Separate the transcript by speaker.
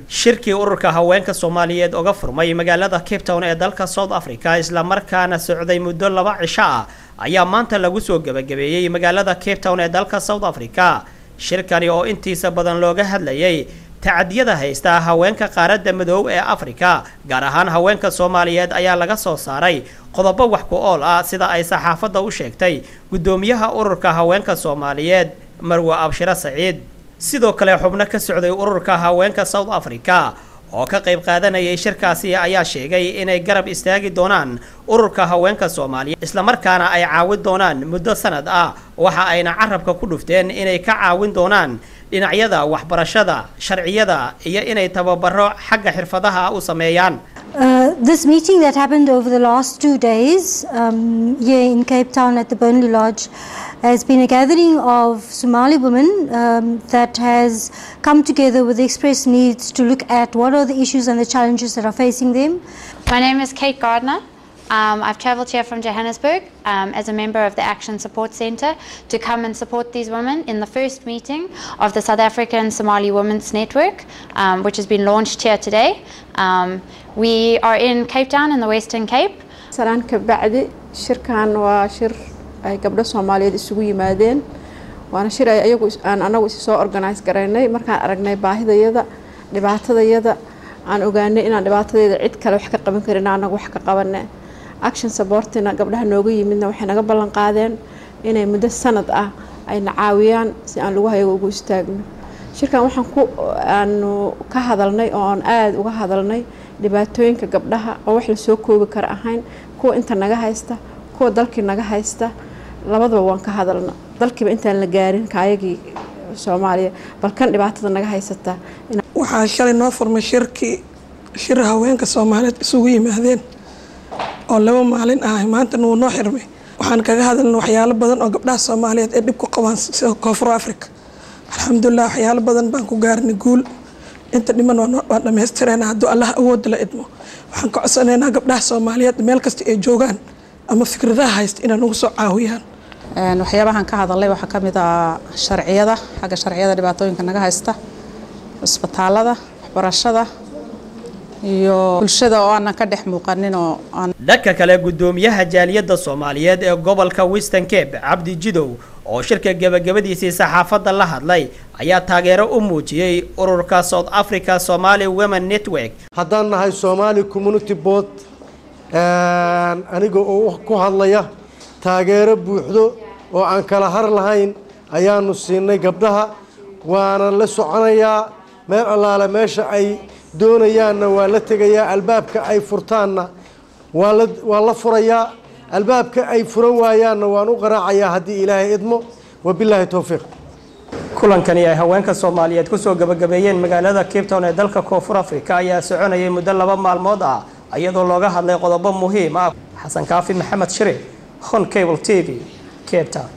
Speaker 1: shirkii ururka haweenka Soomaaliyeed uga furmay magaalada Cape Town ee dalka South Africa isla markaana socday muddo 2 cisho ah ayaa maanta lagu soo gabagabeeyay magaalada Cape Town ee dalka South Africa shirkani oo intiisa badan looga hadlayay tacadiyada haysta haweenka qaaradda madow ee Afrika gaar ahaan haweenka Soomaaliyeed ayaa laga soo saaray qodobo wax ku ool ah sida ay saxaafadda u sheegtay gudoomiyaha ururka haweenka Soomaaliyeed Marwa Abshira Saciid sidoo kale xubno ka socday ururka haweenka South Africa oo ka qayb qaadanayay shirkaasi ayaa sheegay inay garab istaagi doonaan ururka haweenka Soomaaliyeed isla markaana ay caawin doonaan muddo sanad ah waxa ayna carabka ku dhufteen inay ka caawin doonaan dhinacyada waxbarashada sharciyada iyo inay tababaro xagga xirfadaha u sameeyaan.
Speaker 2: This meeting that happened over the last 2 days here in Cape Town at the Burnley Lodge has been a gathering of Somali women that has come together with express needs to look at what are the issues and the challenges that are facing them.
Speaker 3: My name is Kate Gardner. I've travelled here from Johannesburg as a member of the Action Support Centre to come and support these women in the first meeting of the South African Somali Women's Network, which has been launched here today. We are in Cape Town in the Western Cape.
Speaker 4: Salaan ka bacdi shirkan waa shir ay gabdho Soomaaliyeed isugu yimaadeen waana shir ay ayagu anagu soo organize gareynay markaan aragnay baahidayada dhibaatadayada aan ogaanay inaan dhibaatadayada cid kale wax ka qaban karin anagu wax ka qabanay Action Supportina gabdhaha nooga yimidna waxay naga ballan qaadeen inay muddo sanad ah ay nacaawiyaan si aan lagu hayo ugu istaagno shirkan waxaan aanu ka hadalnay oo aan aad uga hadalnay dhibaatooyinka gabdhaha oo wax la soo koobi kara ahayn kuwa inta naga haysta kuwa dalkii naga haysta labadaba waan ka hadalna dalkiiba intaan la gaarin kaayagii Soomaaliya balkan dhibaatada naga haysata
Speaker 5: waxa shalay noo furmay shir haweenka Soomaaliyeed isugu yimaadeen oo 2 maalin ah maanta noo xirmay waxaan kaga hadalnay waxyaalo badan oo gabdhaha Soomaaliyeed ee dib ku qabaan sida Koonfur Afrika alxamdulillah waxyaalo badan baan ku gaarnay guul inta dhiman waa dhameystireen haddii Allah awood la idmo waxaan ka codsanaynaa gabdhaha Soomaaliyeed meel kasta ay joogaan ama fikradaha haysta inay nagu soo caawiyaan
Speaker 6: waxyaabahan ka hadalay waxa kamid ah sharciyada xagga sharciyada dhibaatooyinka naga haysta isbitaalada waxbarashada iyo bulshada oo aan ka dhex muuqanin oo aan
Speaker 1: dadka kale gudoomiyaha jaaliyadda Soomaaliyeed ee gobolka Western Cape Cabdi Jidow oo shirka gabagabadiisii saxaafadda la hadlay ayaa taageero u muujiyay ururka South Africa Somali Women Network
Speaker 7: haddaan nahay Somali Community Board aniga oo ku hadlaya taageero buuxdo oo aan kala har lahayn ayaanu siinay gabdhaha waana la soconayaa meel allaale meesha ay doonayaanna waa la tegayaa albaabka ay furtaanna waa la furayaa albaabka ay furan waayaanna waan u qaraacayaa haddii Ilaahay idmo wabillahi tawfiiq
Speaker 1: kulankani ay haweenka Soomaaliyeed ku soo gabagabeeyeen magaalada Cape Town ee dalka Koonfur Afrika ayaa soconayay muddo 2 maalmood ah iyadoo looga hadlay qodobo muhiim ah Xasan Kaafi Maxamed Shire Hon Cable TV Cape Town.